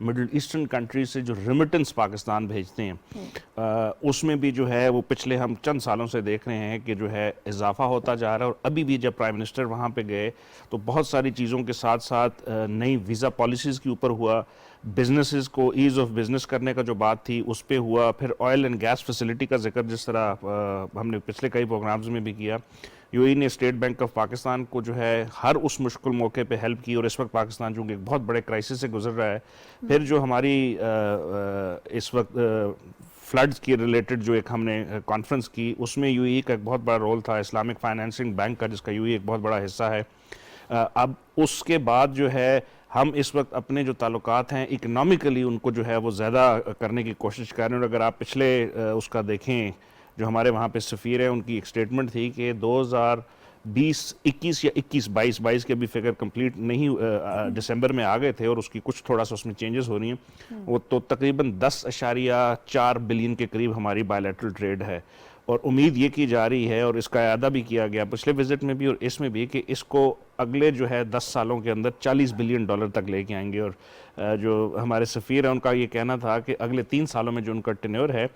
Middle eastern countries سے جو remittance Pakistan بھیجتے ہیں اس میں بھی جو ہے وہ پچھلے ہم چند سالوں سے دیکھ رہے ہیں کہ جو ہے اضافہ ہوتا جا رہا ہے. اور ابھی بھی جب پرائم منسٹر وہاں پہ گئے تو بہت ساری چیزوں کے ساتھ ساتھ نئی ویزا پالیسیز کے اوپر ہوا, بزنسز کو ایز آف بزنس کرنے کا جو بات تھی اس پہ ہوا, پھر آئل اینڈ گیس فیسلٹی کا ذکر جس طرح ہم نے پچھلے کئی پروگرامز میں بھی کیا. یو اے نے اسٹیٹ بینک آف پاکستان کو جو ہے ہر اس مشکل موقع پہ ہیلپ کی, اور اس وقت پاکستان چونکہ ایک بہت بڑے کرائسس سے گزر رہا ہے. پھر جو ہماری اس وقت فلڈز کی ریلیٹڈ جو ایک ہم نے کانفرنس کی اس میں یو اے کا ایک بہت بڑا رول تھا, اسلامک فائنینسنگ بینک کا جس کا یو اے ایک بہت بڑا حصہ ہے. اب اس کے بعد جو ہے ہم اس وقت اپنے جو تعلقات ہیں اکنامکلی ان کو جو ہے وہ زیادہ کرنے کی کوشش کر رہے ہیں. اور اگر آپ پچھلے اس کا دیکھیں جو ہمارے وہاں پہ سفیر ہیں ان کی ایک سٹیٹمنٹ تھی کہ 2021 یا 22 کے بھی فگر کمپلیٹ نہیں دسمبر میں آ گئے تھے اور اس کی کچھ تھوڑا سا اس میں چینجز ہو رہی ہیں, وہ تو تقریباً 10.4 بلین کے قریب ہماری بائیلیٹرل ٹریڈ ہے. اور امید یہ کی جا رہی ہے اور اس کا اعادہ بھی کیا گیا پچھلے وزٹ میں بھی اور اس میں بھی کہ اس کو اگلے جو ہے 10 سالوں کے اندر $40 بلین تک لے کے آئیں گے. اور جو ہمارے سفیر ہیں ان کا یہ کہنا تھا کہ اگلے 3 سالوں میں جو ان کا ٹینیور ہے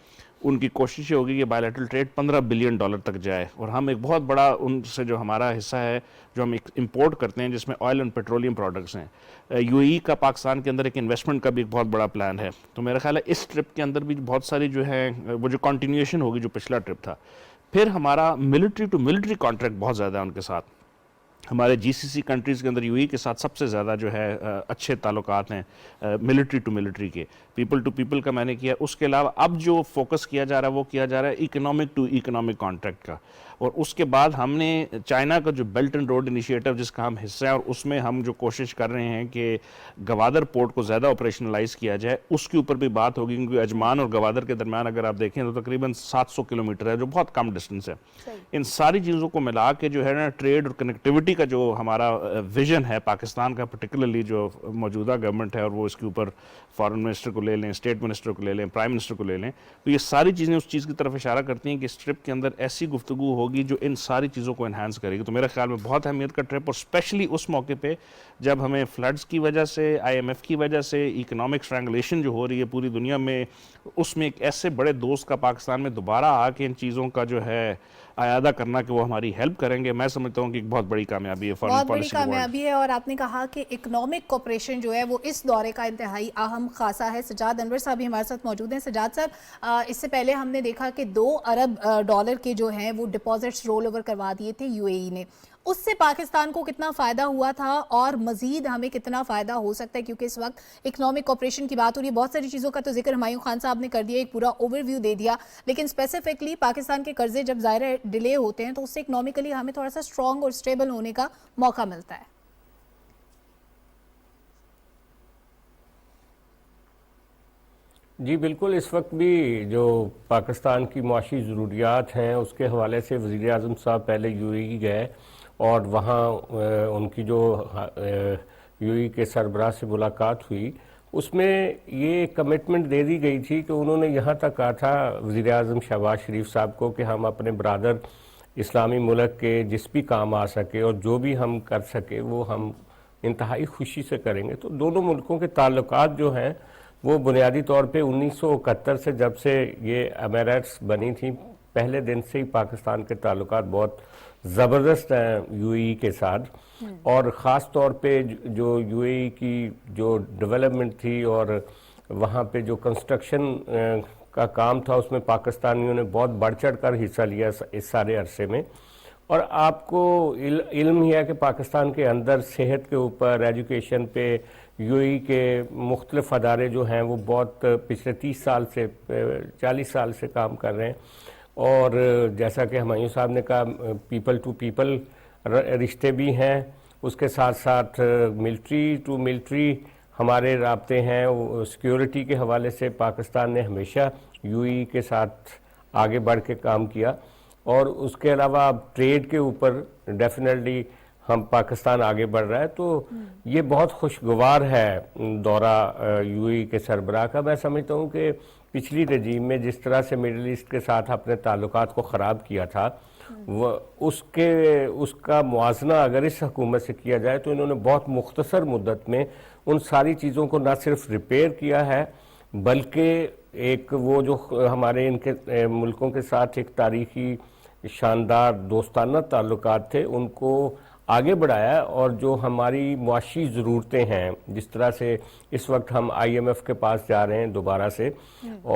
ان کی کوشش یہ ہوگی کہ بائیلیٹرل ٹریڈ $15 بلین تک جائے. اور ہم ایک بہت بڑا ان سے جو ہمارا حصہ ہے جو ہم امپورٹ کرتے ہیں جس میں آئل اینڈ پیٹرولیم پروڈکٹس ہیں, یو اے کا پاکستان کے اندر ایک انویسٹمنٹ کا بھی ایک بہت بڑا پلان ہے. تو میرا خیال ہے اس ٹرپ کے اندر بھی بہت ساری جو ہے وہ جو کنٹینیوشن ہوگی جو پچھلا ٹرپ تھا. پھر ہمارا ملٹری ٹو ملٹری کانٹریکٹ بہت زیادہ ہے ان کے ساتھ. ہمارے جی سی سی کنٹریز کے اندر یو اے کے ساتھ سب سے زیادہ جو ہے اچھے تعلقات ہیں ملٹری ٹو ملٹری کے, پیپل ٹو پیپل کا میں نے کیا. اس کے علاوہ اب جو فوکس کیا جا رہا ہے وہ کیا جا رہا ہے اکنامک ٹو اکنامک کانٹریکٹ کا. اور اس کے بعد ہم نے چائنا کا جو بیلٹ اینڈ روڈ انیشیٹو جس کا ہم حصہ ہیں اور اس میں ہم جو کوشش کر رہے ہیں کہ گوادر پورٹ کو زیادہ آپریشنلائز کیا جائے اس کے اوپر بھی بات ہوگی, کیونکہ اجمان اور گوادر کے درمیان اگر آپ دیکھیں تو تقریباً 700 کلومیٹر ہے جو بہت کم ڈسٹنس ہے. ان ساری چیزوں کو ملا کے جو ہے نا ٹریڈ اور کنیکٹیوٹی کا جو ہمارا ویژن ہے پاکستان کا, پرٹیکولرلی جو موجودہ گورنمنٹ ہے اور وہ اس کے اوپر فارن منسٹر کو لے لیں, اسٹیٹ منسٹر کو لے لیں, پرائم منسٹر کو لے لیں, تو یہ ساری چیزیں اس چیز کی طرف اشارہ کرتی ہیں کہ اس ٹرپ کے اندر ایسی گفتگو ہوگی جو ان ساری چیزوں کو انہانس کرے گی. تو میرے خیال میں بہت اہمیت کا ٹرپ, اور اسپیشلی اس موقع پہ جب ہمیں فلڈز کی وجہ سے, آئی ایم ایف کی وجہ سے اکنامک اسٹرینگولیشن جو ہو رہی ہے پوری دنیا میں, اس میں ایک ایسے بڑے دوست کا پاکستان میں دوبارہ آ کے ان چیزوں کا جو ہے اعادہ کرنا کہ وہ ہماری ہیلپ کریں گے, میں سمجھتا ہوں کہ ایک بہت بڑی کامیابی ہے فارن پالیسی کی. بہت بڑی کامیابی ہے. اور آپ نے کہا کہ اکنامک کوپریشن جو ہے وہ اس دورے کا انتہائی اہم خاصا ہے. سجاد انور صاحب بھی ہمارے ساتھ موجود ہیں. سجاد صاحب, اس سے پہلے ہم نے دیکھا کہ $2 ارب کے جو ہیں وہ ڈپازٹس رول اوور کروا دیے تھے یو اے ای نے. اس سے پاکستان کو کتنا فائدہ ہوا تھا اور مزید ہمیں کتنا فائدہ ہو سکتا ہے, کیونکہ اس وقت اکنامک کوپریشن کی بات ہو رہی ہے. بہت ساری چیزوں کا تو ذکر ہمایوں خان صاحب نے کر دیا, ایک پورا اوور ویو دے دیا, لیکن اسپیسیفکلی پاکستان کے قرضے جب ظاہر ڈیلے ہوتے ہیں تو اس سے اکنامکلی ہمیں تھوڑا سا اسٹرانگ اور اسٹیبل ہونے کا موقع ملتا ہے. جی بالکل, اس وقت بھی جو پاکستان کی معاشی ضروریات ہیں اس کے حوالے سے وزیر اعظم صاحب پہلے یو اے ای گئے اور وہاں ان کی جو یو اے ای کے سربراہ سے ملاقات ہوئی, اس میں یہ کمٹمنٹ دے دی گئی تھی کہ انہوں نے یہاں تک کہا تھا وزیر اعظم شہباز شریف صاحب کو کہ ہم اپنے برادر اسلامی ملک کے جس بھی کام آ سکے اور جو بھی ہم کر سکے وہ ہم انتہائی خوشی سے کریں گے. تو دونوں ملکوں کے تعلقات جو ہیں وہ بنیادی طور پہ 1971 سے جب سے یہ امیریٹس بنی تھیں پہلے دن سے ہی پاکستان کے تعلقات بہت زبردست ہیں یو اے ای کے ساتھ. اور خاص طور پہ جو یو اے ای کی جو ڈیولپمنٹ تھی اور وہاں پہ جو کنسٹرکشن کا کام تھا اس میں پاکستانیوں نے بہت بڑھ چڑھ کر حصہ لیا اس سارے عرصے میں. اور آپ کو علم ہی ہے کہ پاکستان کے اندر صحت کے اوپر, ایجوکیشن پہ یو اے ای کے مختلف ادارے جو ہیں وہ بہت پچھلے 30 سال سے 40 سال سے کام کر رہے ہیں. اور جیسا کہ ہمایوں صاحب نے کہا پیپل ٹو پیپل رشتے بھی ہیں, اس کے ساتھ ساتھ ملٹری ٹو ملٹری ہمارے رابطے ہیں. سیکیورٹی کے حوالے سے پاکستان نے ہمیشہ یو اے ای کے ساتھ آگے بڑھ کے کام کیا. اور اس کے علاوہ اب ٹریڈ کے اوپر ڈیفینیٹلی ہم پاکستان آگے بڑھ رہا ہے. تو یہ بہت خوشگوار ہے دورہ یو اے ای کے سربراہ کا. میں سمجھتا ہوں کہ پچھلی رجیم میں جس طرح سے مڈل ایسٹ کے ساتھ اپنے تعلقات کو خراب کیا تھا اس کا موازنہ اگر اس حکومت سے کیا جائے تو انہوں نے بہت مختصر مدت میں ان ساری چیزوں کو نہ صرف ریپیئر کیا ہے بلکہ ایک وہ جو ہمارے ان کے ملکوں کے ساتھ ایک تاریخی شاندار دوستانہ تعلقات تھے ان کو آگے بڑھایا، اور جو ہماری معاشی ضرورتیں ہیں جس طرح سے اس وقت ہم آئی ایم ایف کے پاس جا رہے ہیں دوبارہ سے،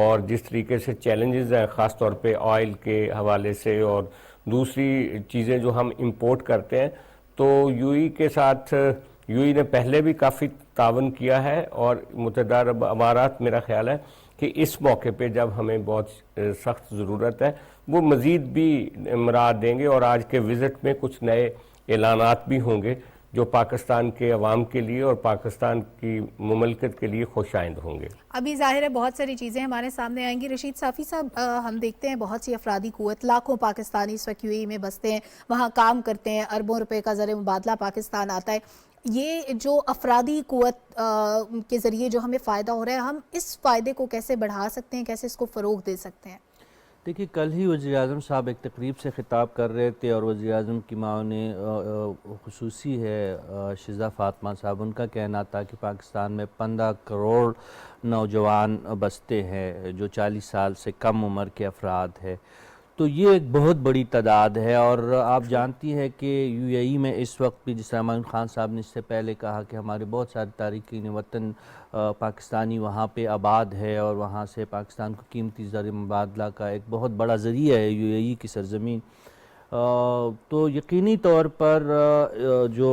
اور جس طریقے سے چیلنجز ہیں خاص طور پہ آئل کے حوالے سے اور دوسری چیزیں جو ہم امپورٹ کرتے ہیں، تو یو ای کے ساتھ یو ای نے پہلے بھی کافی تعاون کیا ہے، اور متحدہ عرب امارات میرا خیال ہے کہ اس موقع پہ جب ہمیں بہت سخت ضرورت ہے وہ مزید بھی امراد دیں گے، اور آج کے وزٹ میں کچھ نئے اعلانات بھی ہوں گے جو پاکستان کے عوام کے لیے اور پاکستان کی مملکت کے لیے خوش آئند ہوں گے۔ ابھی ظاہر ہے بہت ساری چیزیں ہمارے سامنے آئیں گی۔ رشید صافی صاحب، ہم دیکھتے ہیں بہت سی افرادی قوت، لاکھوں پاکستانی اس وقت یو اے ای میں بستے ہیں، وہاں کام کرتے ہیں، اربوں روپے کا زر مبادلہ پاکستان آتا ہے۔ یہ جو افرادی قوت کے ذریعے جو ہمیں فائدہ ہو رہا ہے، ہم اس فائدے کو کیسے بڑھا سکتے ہیں، کیسے اس کو فروغ دے سکتے ہیں؟ دیکھیے، کل ہی وزیر اعظم صاحب ایک تقریب سے خطاب کر رہے تھے، اور وزیر اعظم کی معاون خصوصی ہے شزا فاطمہ صاحب، ان کا کہنا تھا کہ پاکستان میں 15 کروڑ نوجوان بستے ہیں جو 40 سال سے کم عمر کے افراد ہیں، تو یہ ایک بہت بڑی تعداد ہے۔ اور آپ جانتی ہیں کہ یو اے ای میں اس وقت بھی، جس طرح معین خان صاحب نے اس سے پہلے کہا کہ ہمارے بہت سارے تارکین وطن پاکستانی وہاں پہ آباد ہے، اور وہاں سے پاکستان کو قیمتی زر مبادلہ کا ایک بہت بڑا ذریعہ ہے یو اے ای کی سرزمین۔ تو یقینی طور پر جو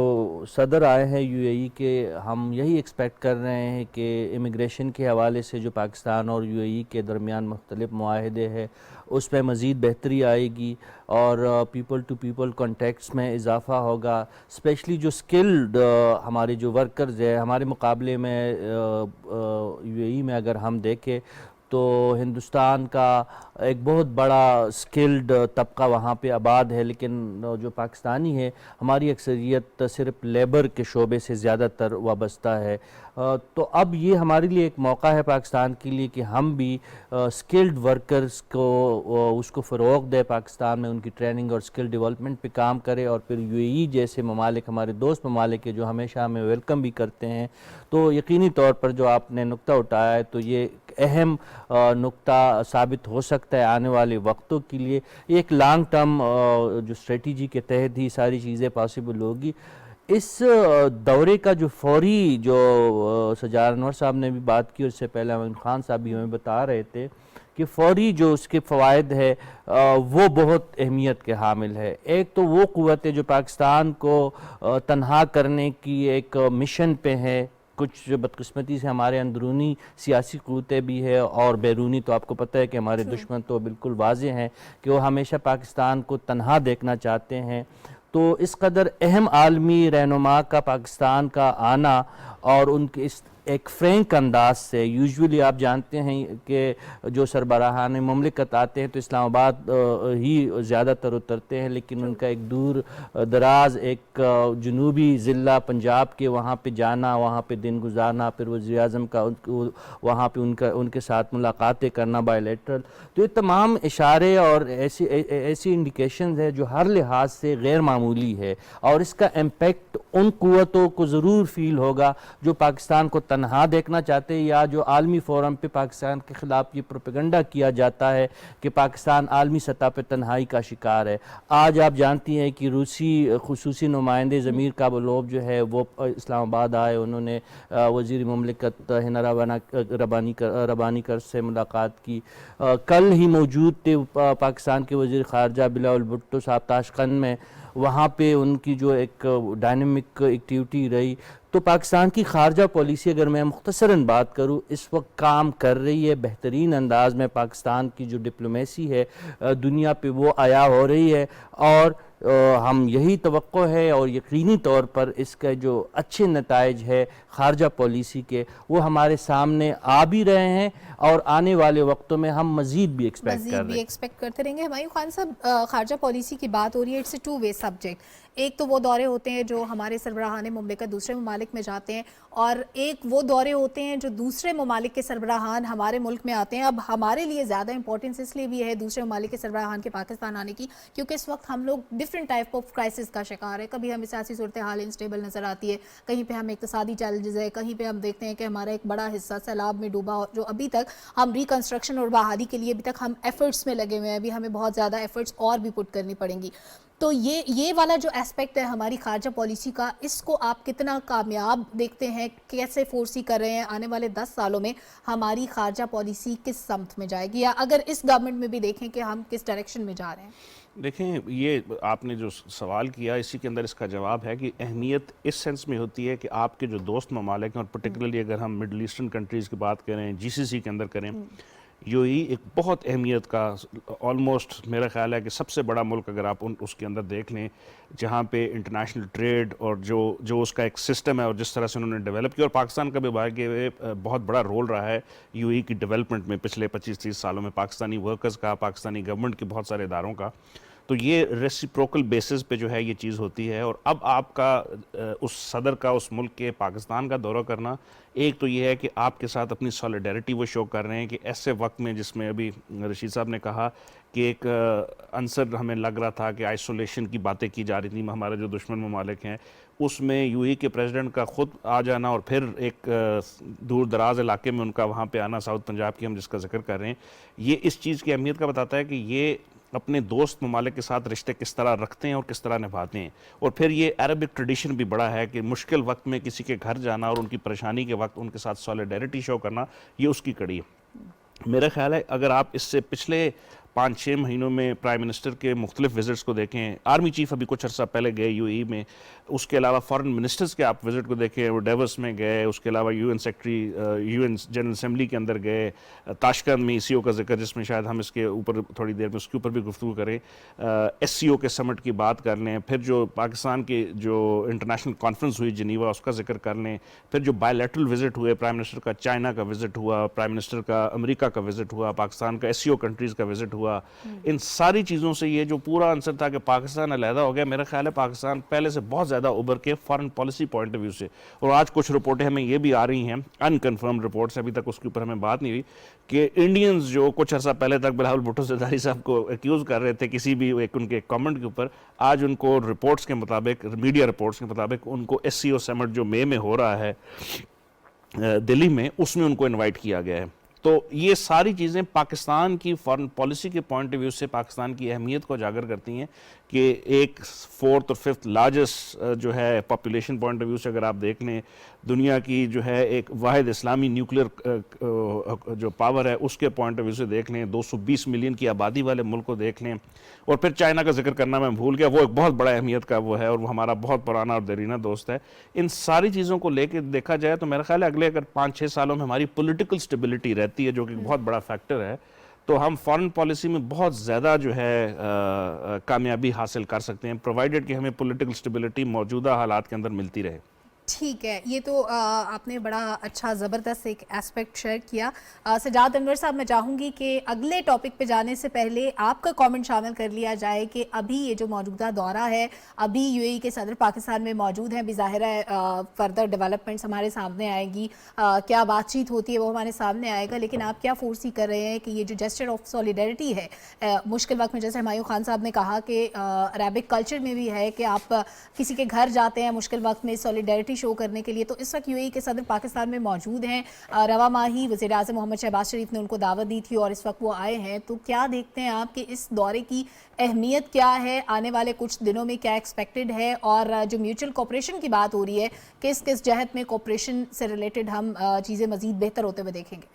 صدر آئے ہیں یو اے ای کے، ہم یہی ایکسپیکٹ کر رہے ہیں کہ امیگریشن کے حوالے سے جو پاکستان اور یو اے ای کے درمیان مختلف معاہدے ہیں اس میں مزید بہتری آئے گی، اور پیپل ٹو پیپل کانٹیکٹس میں اضافہ ہوگا، اسپیشلی جو سکلڈ ہمارے جو ورکرز ہیں ہمارے مقابلے میں یو اے ای میں اگر ہم دیکھیں تو ہندوستان کا ایک بہت بڑا سکلڈ طبقہ وہاں پہ آباد ہے، لیکن جو پاکستانی ہے ہماری اکثریت صرف لیبر کے شعبے سے زیادہ تر وابستہ ہے۔ تو اب یہ ہمارے لیے ایک موقع ہے پاکستان کے لیے کہ ہم بھی سکلڈ ورکرز کو اس کو فروغ دے، پاکستان میں ان کی ٹریننگ اور سکل ڈیولپمنٹ پہ کام کرے، اور پھر یو اے ای جیسے ممالک، ہمارے دوست ممالک جو ہمیشہ ہمیں ویلکم بھی کرتے ہیں۔ تو یقینی طور پر جو آپ نے نقطہ اٹھایا ہے تو یہ اہم نقطہ ثابت ہو سکتا ہے آنے والے وقتوں کے لیے۔ ایک لانگ ٹرم جو اسٹریٹجی کے تحت ہی ساری چیزیں پاسبل ہوگی۔ اس دورے کا جو فوری، جو سجاد انور صاحب نے بھی بات کی، اور اس سے پہلے معین خان صاحب بھی ہمیں بتا رہے تھے کہ فوری جو اس کے فوائد ہے وہ بہت اہمیت کے حامل ہے۔ ایک تو وہ قوت ہے جو پاکستان کو تنہا کرنے کی ایک مشن پہ ہے، کچھ بدقسمتی سے ہمارے اندرونی سیاسی قوتیں بھی ہے، اور بیرونی تو آپ کو پتہ ہے کہ ہمارے دشمن تو بالکل واضح ہیں کہ وہ ہمیشہ پاکستان کو تنہا دیکھنا چاہتے ہیں۔ تو اس قدر اہم عالمی رہنما کا پاکستان کا آنا، اور ان کے اس ایک فرینک انداز سے، یوزولی آپ جانتے ہیں کہ جو سربراہان مملکت آتے ہیں تو اسلام آباد ہی زیادہ تر اترتے ہیں، لیکن ان کا ایک دور دراز ایک جنوبی ضلع پنجاب کے وہاں پہ جانا، وہاں پہ دن گزارنا، پھر وزیر اعظم کا وہاں پہ ان کے ساتھ ملاقاتیں کرنا بائی لیٹرل، تو یہ تمام اشارے اور ایسی انڈیکیشنز ہے جو ہر لحاظ سے غیر معمولی ہے، اور اس کا امپیکٹ ان قوتوں کو ضرور فیل ہوگا جو پاکستان کو تنہا دیکھنا چاہتے ہیں، یا جو عالمی فورم پہ پاکستان کے خلاف یہ پروپیگنڈا کیا جاتا ہے کہ پاکستان عالمی سطح پہ تنہائی کا شکار ہے۔ آج آپ جانتی ہیں کہ روسی خصوصی نمائندے ضمیر کابلوف جو ہے وہ اسلام آباد آئے، انہوں نے وزیر مملکت ہنا ربانی سے ملاقات کی۔ کل ہی موجود تھے پاکستان کے وزیر خارجہ بلاول بھٹو صاحب تاشقند میں، وہاں پہ ان کی جو ایک ڈائنامک ایکٹیویٹی رہی۔ تو پاکستان کی خارجہ پالیسی اگر میں مختصراً بات کروں اس وقت کام کر رہی ہے بہترین انداز میں، پاکستان کی جو ڈپلومیسی ہے دنیا پہ وہ عیا ہو رہی ہے، اور ہم یہی توقع ہے اور یقینی طور پر اس کا جو اچھے نتائج ہے خارجہ پالیسی کے وہ ہمارے سامنے آ بھی رہے ہیں، اور آنے والے وقتوں میں ہم مزید بھی ایکسپیکٹ کرتے رہیں گے۔ کرتے رہیں گے۔ ہمایوں خان صاحب، خارجہ پالیسی کی بات ہو رہی ہے، it's a two way subject. ایک تو وہ دورے ہوتے ہیں جو ہمارے سربراہان مملکت دوسرے ممالک میں جاتے ہیں، اور ایک وہ دورے ہوتے ہیں جو دوسرے ممالک کے سربراہان ہمارے ملک میں آتے ہیں۔ اب ہمارے لیے زیادہ امپورٹنس اس لیے بھی ہے دوسرے ممالک کے سربراہان کے پاکستان آنے کی، کیونکہ اس وقت ہم لوگ ڈفرینٹ ٹائپ آف کرائسس کا شکار ہے۔ کبھی ہمیں سیاسی صورتحال انسٹیبل نظر آتی ہے، کہیں پہ ہمیں اقتصادی چیلنجز ہے، کہیں پہ ہم دیکھتے ہیں کہ ہمارا ایک بڑا حصہ سیلاب میں ڈوبا، جو ابھی تک ہم ریکنسٹرکشن اور بحالی کے لیے ابھی تک ہم ایفرٹس میں لگے ہوئے ہیں، ابھی ہمیں بہت زیادہ ایفرٹس اور بھی پٹ کرنی پڑیں گی۔ تو یہ والا جو اسپیکٹ ہے ہماری خارجہ پالیسی کا، اس کو آپ کتنا کامیاب دیکھتے ہیں؟ کیسے فورسی کر رہے ہیں آنے والے 10 سالوں میں ہماری خارجہ پالیسی کس سمت میں جائے گی، یا اگر اس گورنمنٹ میں بھی دیکھیں کہ ہم کس ڈائریکشن میں جا رہے ہیں؟ دیکھیں، یہ آپ نے جو سوال کیا اسی کے اندر اس کا جواب ہے کہ اہمیت اس سینس میں ہوتی ہے کہ آپ کے جو دوست ممالک ہیں، اور پرٹیکولرلی اگر ہم مڈل ایسٹرن کنٹریز کی بات کریں، جی سی سی کے اندر کریں، یو اے ای ایک بہت اہمیت کا، آلموسٹ میرا خیال ہے کہ سب سے بڑا ملک اگر آپ اس کے اندر دیکھ لیں، جہاں پہ انٹرنیشنل ٹریڈ اور جو اس کا ایک سسٹم ہے اور جس طرح سے انہوں نے ڈیولپ کیا، اور پاکستان کا بھی بہت بڑا رول رہا ہے یو اے ای کی ڈیولپمنٹ میں پچھلے 25-30 سالوں میں، پاکستانی ورکرز کا، پاکستانی گورنمنٹ کے بہت سارے اداروں کا۔ تو یہ ریسیپروکل بیسز پہ جو ہے یہ چیز ہوتی ہے۔ اور اب آپ کا اس صدر کا اس ملک کے پاکستان کا دورہ کرنا، ایک تو یہ ہے کہ آپ کے ساتھ اپنی سالیڈیرٹی وہ شو کر رہے ہیں کہ ایسے وقت میں جس میں ابھی رشید صاحب نے کہا کہ ایک عنصر ہمیں لگ رہا تھا کہ آئسولیشن کی باتیں کی جا رہی تھیں، ہمارے جو دشمن ممالک ہیں، اس میں یو اے کے پریزیڈنٹ کا خود آ جانا اور پھر ایک دور دراز علاقے میں ان کا وہاں پہ آنا، ساؤتھ پنجاب کی ہم جس کا ذکر کر رہے ہیں، یہ اس چیز کی اہمیت کا بتاتا ہے کہ یہ اپنے دوست ممالک کے ساتھ رشتے کس طرح رکھتے ہیں اور کس طرح نبھاتے ہیں۔ اور پھر یہ عربک ٹریڈیشن بھی بڑا ہے کہ مشکل وقت میں کسی کے گھر جانا اور ان کی پریشانی کے وقت ان کے ساتھ سالیڈیرٹی شو کرنا، یہ اس کی کڑی ہے۔ میرا خیال ہے اگر آپ اس سے پچھلے 5-6 مہینوں میں پرائم منسٹر کے مختلف وزٹس کو دیکھیں، آرمی چیف ابھی کچھ عرصہ پہلے گئے یو اے ای میں، اس کے علاوہ فارن منسٹرز کے آپ وزٹ کو دیکھیں، وہ ڈیوس میں گئے، اس کے علاوہ U N secretary U N general assembly کے اندر گئے، تاشکند میں ای سی او کا ذکر جس میں شاید ہم اس کے اوپر تھوڑی دیر میں اس کے اوپر بھی گفتگو کریں، ایس سی او کے سمٹ کی بات کر لیں، پھر جو پاکستان کی جو انٹرنیشنل کانفرنس ہوئی جنیوا اس کا ذکر کر لیں، پھر جو بائی لیٹرل وزٹ ہوئے، پرائم منسٹر کا چائنا کا وزٹ ہوا، پرائم منسٹر کا امریکہ کا وزٹ ہوا، پاکستان کا ایس سی او کنٹریز کا وزٹ ہوا، ان ساری چیزوں سے یہ جو پورا عنصر تھا کہ پاکستان علیحدہ ہو گیا، میرا خیال ہے پاکستان پہلے سے بہت زیادہ ابھر کے foreign policy point of view سے، اور آج کچھ رپورٹیں ہمیں یہ بھی آ رہی ہیں، انکنفرمڈ رپورٹس، ابھی تک اس کے اوپر ہمیں بات نہیں ہوئی، کہ انڈینز جو کچھ عرصہ پہلے تک بلاول بھٹو زرداری صاحب کو ایکیوز کر رہے تھے کسی بھی ایک ان کے کامنٹ کے اوپر، آج ان کو رپورٹس کے مطابق، میڈیا رپورٹس کے مطابق، ان کو ایس سی او سمٹ جو مئی میں ہو رہا ہے دلی میں، اس میں ان کو انوائٹ کیا گیا ہے۔ تو یہ ساری چیزیں پاکستان کی فارن پالیسی کے پوائنٹ آف ویو سے پاکستان کی اہمیت کو اجاگر کرتی ہیں کہ ایک 4th اور 5th لارجسٹ جو ہے پاپولیشن پوائنٹ آف ویو سے اگر آپ دیکھ لیں، دنیا کی جو ہے ایک واحد اسلامی نیوکلیر جو پاور ہے اس کے پوائنٹ آف ویو سے دیکھ لیں، 220 ملین کی آبادی والے ملک کو دیکھ لیں، اور پھر چائنا کا ذکر کرنا میں بھول گیا، وہ ایک بہت بڑا اہمیت کا وہ ہے اور وہ ہمارا بہت پرانا اور دیرینہ دوست ہے۔ ان ساری چیزوں کو لے کے دیکھا جائے تو میرا خیال ہے اگلے اگر 5-6 سالوں میں ہماری پولیٹیکل سٹیبلٹی رہتی ہے، جو کہ بہت بڑا فیکٹر ہے، تو ہم فارن پالیسی میں بہت زیادہ جو ہے کامیابی حاصل کر سکتے ہیں، پرووائڈڈ کہ ہمیں پولیٹیکل سٹیبلٹی موجودہ حالات کے اندر ملتی رہے۔ ٹھیک ہے، یہ تو آپ نے بڑا اچھا زبردست ایک ایسپیکٹ شیئر کیا۔ سجاد انور صاحب، میں چاہوں گی کہ اگلے ٹاپک پہ جانے سے پہلے آپ کا کامنٹ شامل کر لیا جائے کہ ابھی یہ جو موجودہ دورہ ہے، ابھی یو اے ای کے صدر پاکستان میں موجود ہیں، بھی ظاہر ہے فردر ڈیولپمنٹس ہمارے سامنے آئے گی، کیا بات چیت ہوتی ہے وہ ہمارے سامنے آئے گا، لیکن آپ کیا فورسی کر رہے ہیں کہ یہ جو جسچر آف سولیڈیرٹی ہے مشکل وقت میں، جیسے ہمایوں خان صاحب نے کہا کہ عربک کلچر میں بھی ہے کہ آپ کسی کے گھر جاتے ہیں مشکل وقت میں سولیڈیرٹی شو کرنے کے لیے، تو اس وقت یو اے ای کے صدر پاکستان میں موجود ہیں، رواں ماہ ہی وزیر اعظم محمد شہباز شریف نے ان کو دعوت دی تھی اور اس وقت وہ آئے ہیں، تو کیا دیکھتے ہیں آپ کہ اس دورے کی اہمیت کیا ہے، آنے والے کچھ دنوں میں کیا ایکسپیکٹڈ ہے، اور جو میوچل کوپریشن کی بات ہو رہی ہے کس کس جہت میں کوپریشن سے ریلیٹڈ ہم چیزیں مزید بہتر ہوتے ہوئے دیکھیں گے؟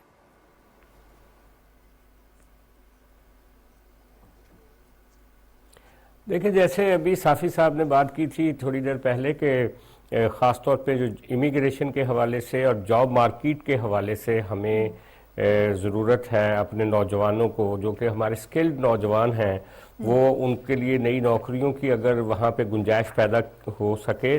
دیکھیں، جیسے ابھی صافی صاحب نے بات کی تھی تھوڑی دیر پہلے کہ خاص طور پہ جو امیگریشن کے حوالے سے اور جاب مارکیٹ کے حوالے سے ہمیں ضرورت ہے اپنے نوجوانوں کو، جو کہ ہمارے سکلڈ نوجوان ہیں، وہ ان کے لیے نئی نوکریوں کی اگر وہاں پہ گنجائش پیدا ہو سکے،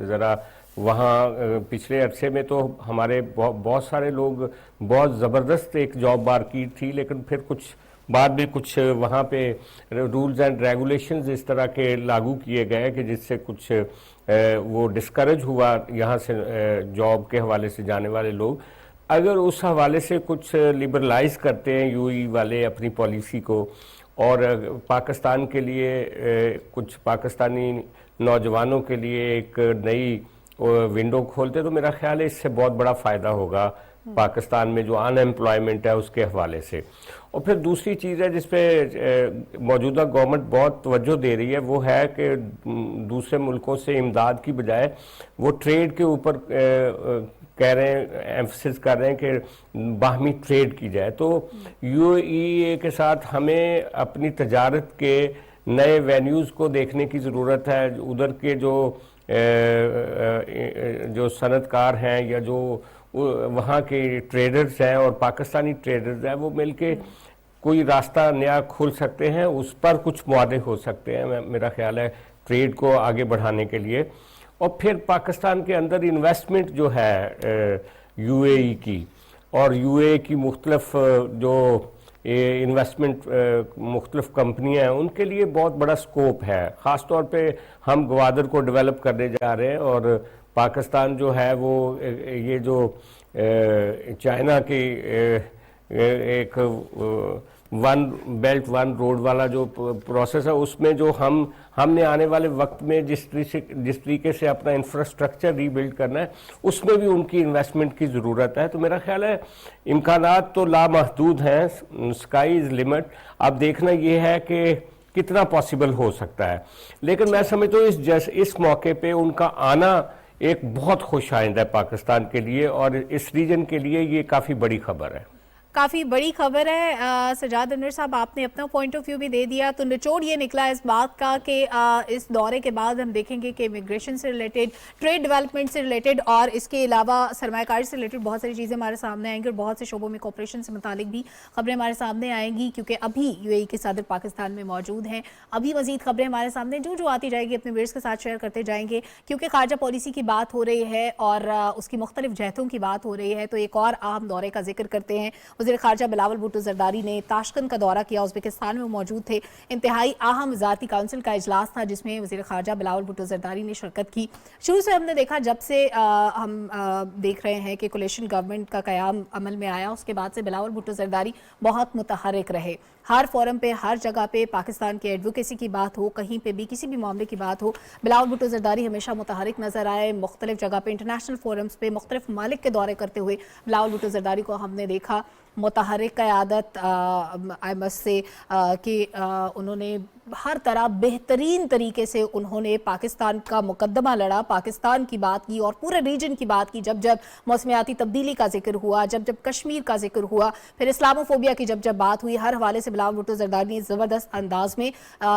ذرا وہاں پچھلے عرصے میں تو ہمارے بہت سارے لوگ، بہت زبردست ایک جاب مارکیٹ تھی، لیکن پھر کچھ بعد میں کچھ وہاں پہ رولز اینڈ ریگولیشنز اس طرح کے لاگو کیے گئے کہ جس سے کچھ وہ ڈسکریج ہوا یہاں سے جاب کے حوالے سے جانے والے لوگ. اگر اس حوالے سے کچھ لبرلائز کرتے ہیں یو اے ای والے اپنی پالیسی کو اور پاکستان کے لیے کچھ پاکستانی نوجوانوں کے لیے ایک نئی ونڈو کھولتے تو میرا خیال ہے اس سے بہت بڑا فائدہ ہوگا پاکستان میں جو ان ایمپلائمنٹ ہے اس کے حوالے سے. اور پھر دوسری چیز ہے جس پہ موجودہ گورنمنٹ بہت توجہ دے رہی ہے وہ ہے کہ دوسرے ملکوں سے امداد کی بجائے وہ ٹریڈ کے اوپر کہہ رہے ہیں ایمفسس کر رہے ہیں کہ باہمی ٹریڈ کی جائے. تو یو اے ای کے ساتھ ہمیں اپنی تجارت کے نئے وینیوز کو دیکھنے کی ضرورت ہے. ادھر کے جو صنعت کار ہیں یا جو وہاں کے ٹریڈرز ہیں اور پاکستانی ٹریڈرز ہیں وہ مل کے کوئی راستہ نیا کھول سکتے ہیں, اس پر کچھ معاہدے ہو سکتے ہیں میرا خیال ہے ٹریڈ کو آگے بڑھانے کے لیے. اور پھر پاکستان کے اندر انویسٹمنٹ جو ہے یو اے ای کی اور یو اے کی مختلف جو انویسٹمنٹ مختلف کمپنیاں ہیں ان کے لیے بہت بڑا سکوپ ہے. خاص طور پہ ہم گوادر کو ڈیولپ کرنے جا رہے ہیں اور پاکستان جو ہے وہ یہ جو چائنا کی ایک ون بیلٹ ون روڈ والا جو پروسیس ہے اس میں جو ہم نے آنے والے وقت میں جس طریقے سے اپنا انفراسٹرکچر ری بلڈ کرنا ہے اس میں بھی ان کی انویسٹمنٹ کی ضرورت ہے. تو میرا خیال ہے امکانات تو لامحدود ہیں, اسکائی از لمٹ. اب دیکھنا یہ ہے کہ کتنا پاسبل ہو سکتا ہے. لیکن میں سمجھتا ہوں اس موقع پہ ان کا آنا ایک بہت خوش آئندہ ہے پاکستان کے لیے اور اس ریجن کے لیے یہ کافی بڑی خبر ہے. کافی بڑی خبر ہے. سجاد انور صاحب آپ نے اپنا پوائنٹ آف ویو بھی دے دیا, تو نچوڑ یہ نکلا اس بات کا کہ اس دورے کے بعد ہم دیکھیں گے کہ امیگریشن سے ریلیٹڈ, ٹریڈ ڈیولپمنٹ سے ریلیٹڈ اور اس کے علاوہ سرمایہ کاری سے ریلیٹڈ بہت ساری چیزیں ہمارے سامنے آئیں گی اور بہت سے شعبوں میں کوپریشن سے متعلق بھی خبریں ہمارے سامنے آئیں گی, کیونکہ ابھی یو اے ای کے صدر پاکستان میں موجود ہیں. ابھی مزید خبریں ہمارے سامنے جو آتی جائے گی اپنے ویئرز کے ساتھ شیئر کرتے جائیں گے, کیونکہ خارجہ پالیسی کی بات ہو رہی ہے اور اس کی مختلف جہتوں کی بات ہو رہی ہے. تو ایک اور اہم دورے کا ذکر کرتے ہیں. وزیر خارجہ بلاول بھٹو زرداری نے تاشقند کا دورہ کیا, ازبکستان میں موجود تھے. انتہائی اہم وزارتی کونسل کا اجلاس تھا جس میں وزیر خارجہ بلاول بھٹو زرداری نے شرکت کی. شروع سے ہم نے دیکھا, جب سے ہم دیکھ رہے ہیں کہ کولیشن گورنمنٹ کا قیام عمل میں آیا, اس کے بعد سے بلاول بھٹو زرداری بہت متحرک رہے. ہر فورم پہ, ہر جگہ پہ پاکستان کے ایڈوکیسی کی بات ہو, کہیں پہ بھی کسی بھی معاملے کی بات ہو, بلاول بھٹو زرداری ہمیشہ متحرک نظر آئے. مختلف جگہ پہ انٹرنیشنل فورمز پہ مختلف ممالک کے دورے کرتے ہوئے بلاول بھٹو زرداری کو ہم نے دیکھا. متحرک قیادت سے کہ انہوں نے ہر طرح بہترین طریقے سے انہوں نے پاکستان کا مقدمہ لڑا, پاکستان کی بات کی اور پورے ریجن کی بات کی. جب موسمیاتی تبدیلی کا ذکر ہوا, جب کشمیر کا ذکر ہوا, پھر اسلاموفوبیا کی جب بات ہوئی, ہر حوالے سے بلاول بھٹو زرداری نے زبردست انداز میں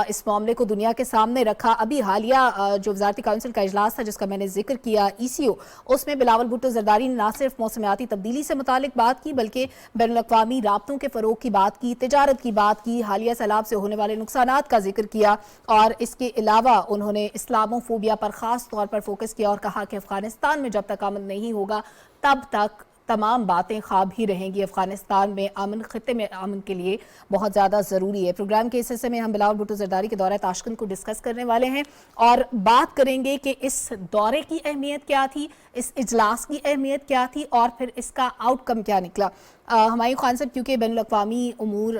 اس معاملے کو دنیا کے سامنے رکھا. ابھی حالیہ جو وزارتی کونسل کا اجلاس تھا جس کا میں نے ذکر کیا, ECO, اس میں بلاول بھٹو زرداری نے نہ صرف موسمیاتی تبدیلی سے متعلق بات کی بلکہ بین الاقوامی رابطوں کے فروغ کی بات کی, تجارت کی بات کی, حالیہ سیلاب سے ہونے والے نقصانات کا ذکر کیا اور اس کے علاوہ انہوں نے اسلاموفوبیا پر خاص طور پر فوکس کیا اور کہا کہ افغانستان میں جب تک امن نہیں ہوگا تب تک تمام باتیں خواب ہی رہیں گی. افغانستان میں امن, خطے میں امن کے لیے بہت زیادہ ضروری ہے. پروگرام کے اس حصے میں ہم بلاول بھٹو زرداری کے دورہ تاشقند کو ڈسکس کرنے والے ہیں اور بات کریں گے کہ اس دورے کی اہمیت کیا تھی, اس اجلاس کی اہمیت کیا تھی اور پھر اس کا آؤٹ کم کیا نکلا. ہمایوں خان صاحب, کیونکہ بین الاقوامی امور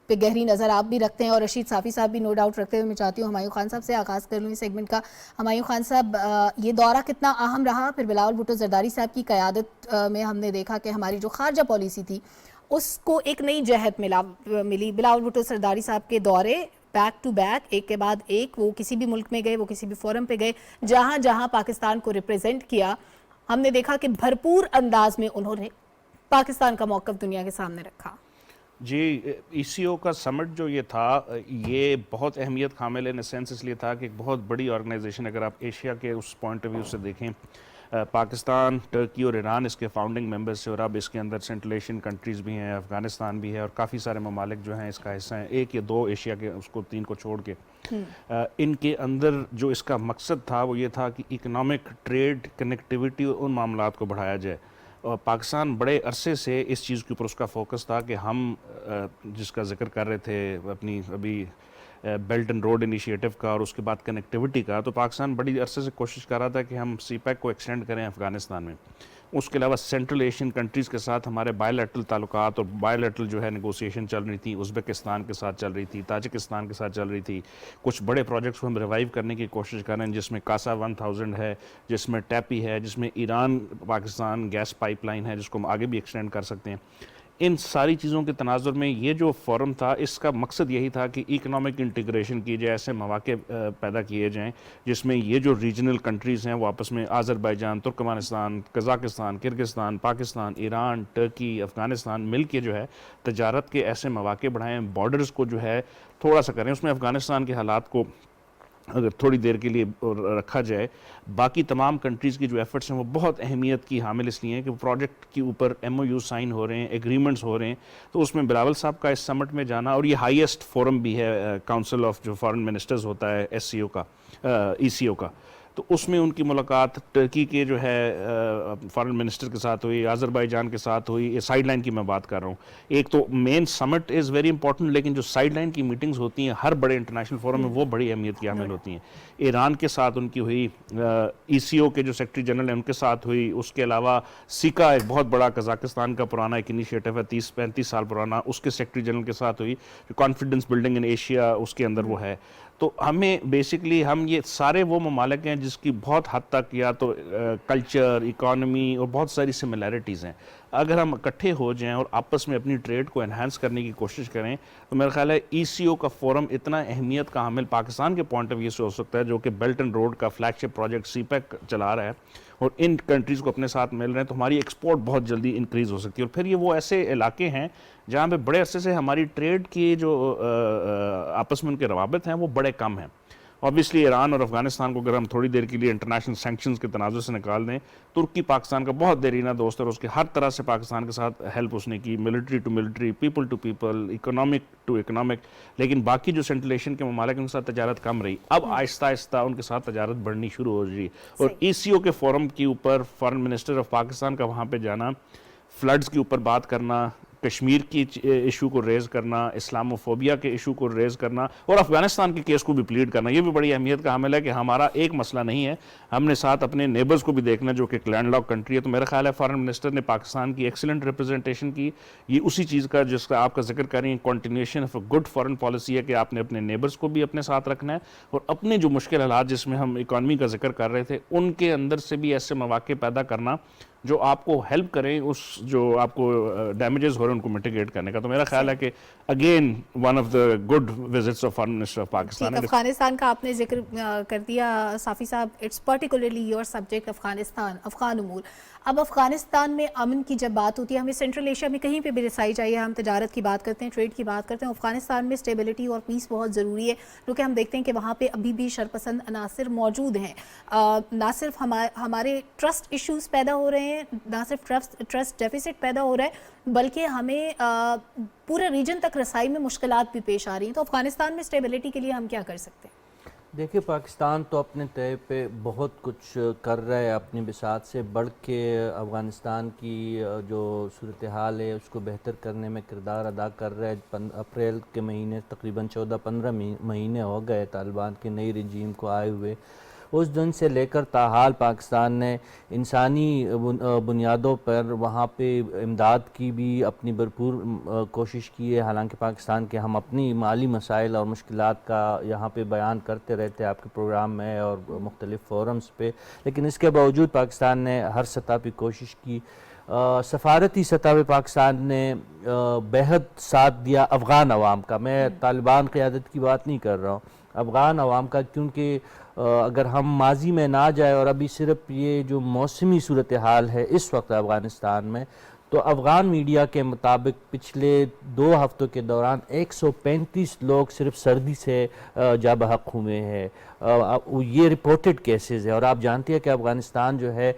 پہ گہری نظر آپ بھی رکھتے ہیں اور رشید صافی صاحب بھی نو ڈاؤٹ رکھتے ہوئے, میں چاہتی ہوں ہمایوں خان صاحب سے آغاز کر لوں اس سیگمنٹ کا. ہمایوں خان صاحب, یہ دورہ کتنا اہم رہا؟ پھر بلاول بھٹو زرداری صاحب کی قیادت میں ہم نے دیکھا کہ ہماری جو خارجہ پالیسی تھی اس کو ایک نئی جہت ملی. بلاول بھٹو زرداری صاحب کے دورے بیک ٹو بیک, ایک کے بعد ایک, وہ کسی بھی ملک میں گئے, وہ کسی بھی فورم پہ گئے, جہاں جہاں پاکستان کو ریپریزنٹ کیا, ہم نے دیکھا کہ بھرپور انداز میں انہوں نے پاکستان کا موقف دنیا کے سامنے رکھا. جی, ECO کا سمٹ جو یہ تھا یہ بہت اہمیت حامل ان سینس اس لیے تھا کہ ایک بہت بڑی آرگنائزیشن, اگر آپ ایشیا کے اس پوائنٹ آف ویو سے دیکھیں, پاکستان, ٹرکی اور ایران اس کے فاؤنڈنگ ممبرز سے, اور اب اس کے اندر سینٹرل ایشین کنٹریز بھی ہیں, افغانستان بھی ہے اور کافی سارے ممالک جو ہیں اس کا حصہ ہیں, 1 یا 2 ایشیا کے, اس کو 3 کو چھوڑ کے. ان کے اندر جو اس کا مقصد تھا وہ یہ تھا کہ اکنامک, ٹریڈ, کنیکٹیوٹی اور ان معاملات کو بڑھایا جائے. اور پاکستان بڑے عرصے سے اس چیز کے اوپر اس کا فوکس تھا کہ ہم جس کا ذکر کر رہے تھے اپنی ابھی بیلٹ اینڈ روڈ انیشیٹو کا اور اس کے بعد کنیکٹیوٹی کا، تو پاکستان بڑی عرصے سے کوشش کر رہا تھا کہ ہم سی پیک کو ایکسٹینڈ کریں افغانستان میں. اس کے علاوہ سینٹرل ایشین کنٹریز کے ساتھ ہمارے بائی لیٹرل تعلقات اور بائی لیٹرل جو ہے نیگوسیشن چل رہی تھی، ازبکستان کے ساتھ چل رہی تھی، تاجکستان کے ساتھ چل رہی تھی. کچھ بڑے پروجیکٹس کو ہم ریوائیو کرنے کی کوشش کر رہے ہیں، جس میں کاسا 1000 ہے، جس میں ٹیپی ہے، جس میں Iran Pakistan gas pipeline ہے جس کو ہم آگے بھی ایکسٹینڈ کر سکتے ہیں. ان ساری چیزوں کے تناظر میں یہ جو فورم تھا اس کا مقصد یہی تھا کہ اکنامک انٹیگریشن کی جائے، ایسے مواقع پیدا کیے جائیں جس میں یہ جو ریجنل کنٹریز ہیں وہ آپس میں آذربائیجان، ترکمانستان، قزاقستان، کرغزستان، پاکستان، ایران، ٹرکی، افغانستان مل کے جو ہے تجارت کے ایسے مواقع بڑھائیں، بارڈرز کو جو ہے تھوڑا سا کریں. اس میں افغانستان کے حالات کو اگر تھوڑی دیر کے لیے رکھا جائے، باقی تمام کنٹریز کی جو ایفرٹس ہیں وہ بہت اہمیت کی حامل اس لیے ہیں کہ پروجیکٹ کے اوپر ایم او یو سائن ہو رہے ہیں، ایگریمنٹس ہو رہے ہیں. تو اس میں بلاول صاحب کا اس سمٹ میں جانا، اور یہ ہائیسٹ فورم بھی ہے کاؤنسل آف جو فارن منسٹرز ہوتا ہے ایس سی او کا، ای سی او کا، تو اس میں ان کی ملاقات ٹرکی کے جو ہے فارن منسٹر کے ساتھ ہوئی، آذربائیجان کے ساتھ ہوئی. یہ سائیڈ لائن کی میں بات کر رہا ہوں. ایک تو مین سمٹ از ویری امپورٹنٹ، لیکن جو سائیڈ لائن کی میٹنگز ہوتی ہیں ہر بڑے انٹرنیشنل فورم میں وہ بڑی اہمیت کی حامل ہوتی ہیں. ایران کے ساتھ ان کی ہوئی، ای سی او کے جو سیکرٹری جنرل ہیں ان کے ساتھ ہوئی. اس کے علاوہ سیکا ایک بہت بڑا قزاقستان کا پرانا ایک انیشیٹو ہے 30-35 سال پرانا، اس کے سیکرٹری جنرل کے ساتھ ہوئی. کانفیڈنس بلڈنگ ان ایشیا اس کے اندر وہ ہے. تو ہمیں بیسکلی ہم یہ سارے وہ ممالک ہیں جس کی بہت حد تک یا تو کلچر، اکانومی اور بہت ساری سملیرٹیز ہیں. اگر ہم اکٹھے ہو جائیں اور آپس میں اپنی ٹریڈ کو انہانس کرنے کی کوشش کریں تو میرا خیال ہے ای سی او کا فورم اتنا اہمیت کا حامل پاکستان کے پوائنٹ آف ویو سے ہو سکتا ہے، جو کہ بیلٹ اینڈ روڈ کا فلیگ شپ پروجیکٹ سی پیک چلا رہا ہے اور ان کنٹریز کو اپنے ساتھ مل رہے ہیں، تو ہماری ایکسپورٹ بہت جلدی انکریز ہو سکتی ہے. اور پھر یہ وہ ایسے علاقے ہیں جہاں پہ بڑے عرصے سے ہماری ٹریڈ کی جو آپس میں ان کے روابط ہیں وہ بڑے کم ہیں. obviously ایران اور افغانستان کو اگر ہم تھوڑی دیر کے لیے انٹرنیشنل سینکشنز کے تناظر سے نکال دیں، ترکی پاکستان کا بہت دیرینہ دوست ہے اور اس کے ہر طرح سے پاکستان کے ساتھ ہیلپ اس نے کی، military to military, people to people, economic to economic. لیکن باقی جو سینٹرل ایشین کے ممالک ان کے ساتھ تجارت کم رہی، اب آہستہ آہستہ ان کے ساتھ تجارت بڑھنی شروع ہو رہی. اور ای سی او کے فورم کے اوپر فارن منسٹر آف پاکستان کا وہاں پہ جانا، فلڈز کے اوپر بات کرنا، کشمیر کی ایشو کو ریز کرنا، اسلاموفوبیا کے ایشو کو ریز کرنا اور افغانستان کے کیس کو بھی پلیڈ کرنا، یہ بھی بڑی اہمیت کا حامل ہے کہ ہمارا ایک مسئلہ نہیں ہے، ہم نے ساتھ اپنے نیبرز کو بھی دیکھنا جو کہ ایک لینڈ لاک کنٹری ہے. تو میرا خیال ہے فارن منسٹر نے پاکستان کی ایکسلنٹ ریپرزنٹیشن کی. یہ اسی چیز کا جس کا آپ کا ذکر کر رہی ہیں، continuation of a good foreign policy ہے کہ آپ نے اپنے نیبرز کو بھی اپنے ساتھ رکھنا ہے اور اپنے جو مشکل حالات جس میں ہم اکانومی کا ذکر کر رہے تھے ان کے اندر سے بھی ایسے مواقع پیدا کرنا جو آپ کو ہیلپ کریں اس جو آپ کو ڈیمیجز ہو رہے ہیں ان کو میٹیگیٹ کرنے کا. تو میرا خیال ہے کہ again one of the good visits of foreign minister of Pakistan. Afghanistan کا آپ نے ذکر کر دیا صافی صاحب، it's particularly your subject Afghanistan, Afghan امور. اب افغانستان میں امن کی جب بات ہوتی ہے، ہمیں سینٹرل ایشیا میں کہیں پہ بھی رسائی چاہیے، ہم تجارت کی بات کرتے ہیں، ٹریڈ کی بات کرتے ہیں، افغانستان میں اسٹیبلٹی اور پیس بہت ضروری ہے کیونکہ ہم دیکھتے ہیں کہ وہاں پہ ابھی بھی شرپسند عناصر موجود ہیں. نہ صرف ہمارے ٹرسٹ ایشوز پیدا ہو رہے ہیں، نہ صرف ٹرسٹ ڈیفیسٹ پیدا ہو رہا ہے، بلکہ ہمیں پورے ریجن تک رسائی میں مشکلات بھی پیش آ رہی ہیں. تو افغانستان میں اسٹیبلٹی کے لیے ہم کیا کر سکتے ہیں؟ دیکھیں، پاکستان تو اپنے طے پہ بہت کچھ کر رہا ہے، اپنی بساط سے بڑھ کے افغانستان کی جو صورتحال ہے اس کو بہتر کرنے میں کردار ادا کر رہا ہے. اپریل کے مہینے تقریباً 14-15 مہینے ہو گئے طالبان کے نئی رجیم کو آئے ہوئے. اس دن سے لے کر تاحال پاکستان نے انسانی بنیادوں پر وہاں پہ امداد کی بھی اپنی بھرپور کوشش کی ہے. حالانکہ پاکستان کے ہم اپنی مالی مسائل اور مشکلات کا یہاں پہ بیان کرتے رہتے ہیں آپ کے پروگرام میں اور مختلف فورمز پہ، لیکن اس کے باوجود پاکستان نے ہر سطح پہ کوشش کی. سفارتی سطح پہ پاکستان نے بہت ساتھ دیا افغان عوام کا. میں طالبان قیادت کی بات نہیں کر رہا ہوں، افغان عوام کا، کیونکہ اگر ہم ماضی میں نہ جائے اور ابھی صرف یہ جو موسمی صورتحال ہے اس وقت افغانستان میں، تو افغان میڈیا کے مطابق پچھلے 2 ہفتوں کے دوران 135 لوگ صرف سردی سے جاں بحق ہوئے ہیں. یہ رپورٹڈ کیسز ہے اور آپ جانتے ہیں کہ افغانستان جو ہے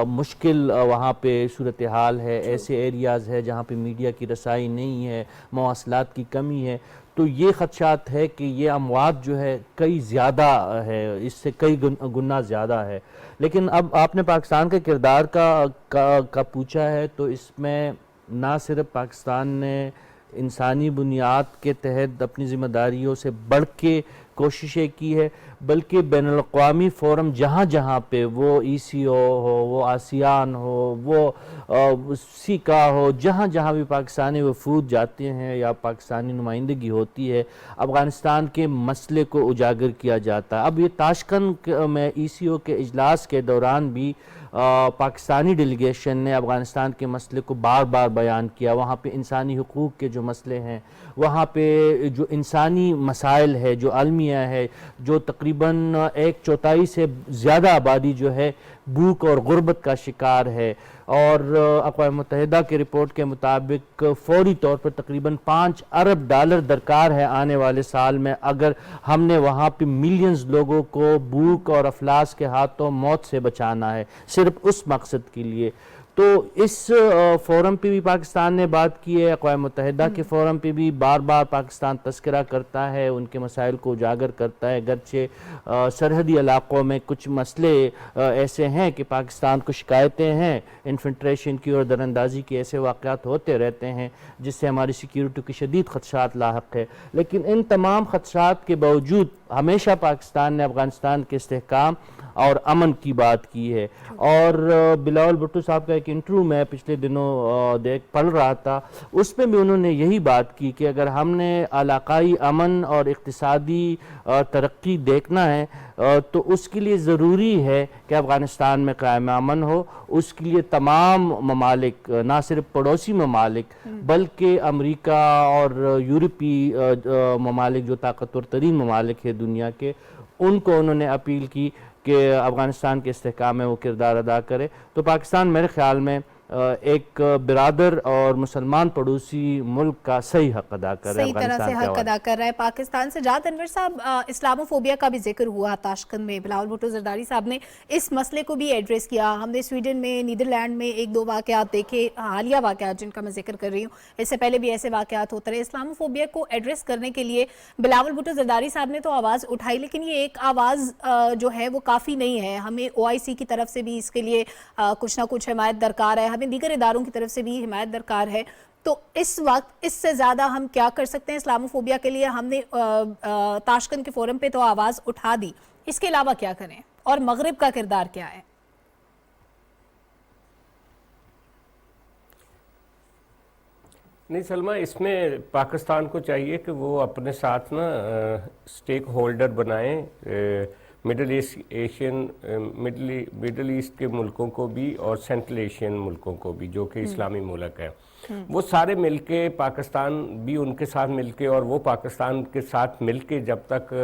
مشکل وہاں پہ صورتحال ہے، ایسے ایریاز ہے جہاں پہ میڈیا کی رسائی نہیں ہے، مواصلات کی کمی ہے. تو یہ خدشات ہے کہ یہ اموات جو ہے کئی زیادہ ہے، اس سے کئی گنا زیادہ ہے. لیکن اب آپ نے پاکستان کے کردار کا پوچھا ہے، تو اس میں نہ صرف پاکستان نے انسانی بنیاد کے تحت اپنی ذمہ داریوں سے بڑھ کے کوششیں کی ہے، بلکہ بین الاقوامی فورم جہاں جہاں پہ وہ ECO ہو، وہ آسیان ہو، وہ سیکا ہو، جہاں جہاں بھی پاکستانی وفود جاتے ہیں یا پاکستانی نمائندگی ہوتی ہے، افغانستان کے مسئلے کو اجاگر کیا جاتا ہے. اب یہ تاشقند میں ECO کے اجلاس کے دوران بھی پاکستانی ڈیلیگیشن نے افغانستان کے مسئلے کو بار بار بیان کیا. وہاں پہ انسانی حقوق کے جو مسئلے ہیں، وہاں پہ جو انسانی مسائل ہے، جو المیہ ہے، جو تقریباً 1/4 سے زیادہ آبادی جو ہے بھوک اور غربت کا شکار ہے، اور اقوام متحدہ کی رپورٹ کے مطابق فوری طور پر تقریباً $5 ارب درکار ہے آنے والے سال میں، اگر ہم نے وہاں پہ ملینز لوگوں کو بھوک اور افلاس کے ہاتھوں موت سے بچانا ہے، صرف اس مقصد کے لیے. تو اس فورم پہ بھی پاکستان نے بات کی ہے، اقوام متحدہ کے فورم پہ بھی بار بار پاکستان تذکرہ کرتا ہے، ان کے مسائل کو اجاگر کرتا ہے. گرچہ سرحدی علاقوں میں کچھ مسئلے ایسے ہیں کہ پاکستان کو شکایتیں ہیں انفلٹریشن کی اور دراندازی کے، ایسے واقعات ہوتے رہتے ہیں جس سے ہماری سیکیورٹی کی شدید خدشات لاحق ہے. لیکن ان تمام خدشات کے باوجود ہمیشہ پاکستان نے افغانستان کے استحکام اور امن کی بات کی ہے. اور بلاول بھٹو صاحب کا ایک انٹرویو میں پچھلے دنوں پڑھ رہا تھا، اس میں بھی انہوں نے یہی بات کی کہ اگر ہم نے علاقائی امن اور اقتصادی ترقی دیکھنا ہے تو اس کے لیے ضروری ہے کہ افغانستان میں قائم امن ہو. اس کے لیے تمام ممالک، نہ صرف پڑوسی ممالک بلکہ امریکہ اور یورپی ممالک جو طاقتور ترین ممالک ہیں دنیا کے، ان کو انہوں نے اپیل کی کہ افغانستان کے استحکام میں وہ کردار ادا کرے. تو پاکستان میرے خیال میں ایک برادر اور مسلمان پڑوسی ملک کا صحیح حق ادا کر رہا ہے، صحیح طرح سے حق ادا کر رہا ہے پاکستان سے. جات انور صاحب، اسلاموفوبیا کا بھی ذکر ہوا تاشقند میں، بلاول بھٹو زرداری صاحب نے اس مسئلے کو بھی ایڈریس کیا. ہم نے سویڈن میں، نیدرلینڈ میں 1-2 واقعات دیکھے، حالیہ واقعات جن کا میں ذکر کر رہی ہوں، اس سے پہلے بھی ایسے واقعات ہوتے رہے. اسلاموفوبیا کو ایڈریس کرنے کے لیے بلاول بھٹو زرداری صاحب نے تو آواز اٹھائی، لیکن یہ ایک آواز جو ہے وہ کافی نہیں ہے. ہمیں OIC کی طرف سے بھی اس کے لیے کچھ نہ کچھ حمایت درکار ہے، ہمیں دیگر اداروں کی طرف سے بھی حمایت درکار ہے. تو اس وقت اس سے زیادہ ہم کیا کر سکتے ہیں اسلاموفوبیا کے لیے؟ ہم نے تاشقند کے فورم پہ تو آواز اٹھا دی، اس کے علاوہ کیا کریں، اور مغرب کا کردار کیا ہے؟ نہیں سلمہ، اس میں پاکستان کو چاہیے کہ وہ اپنے ساتھ نا سٹیک ہولڈر بنائیں مڈل ایسٹ کے ملکوں کو بھی اور سینٹرل ایشین ملکوں کو بھی، جو کہ اسلامی ملک ہیں. وہ سارے مل کے، پاکستان بھی ان کے ساتھ مل کے اور وہ پاکستان کے ساتھ مل کے جب تک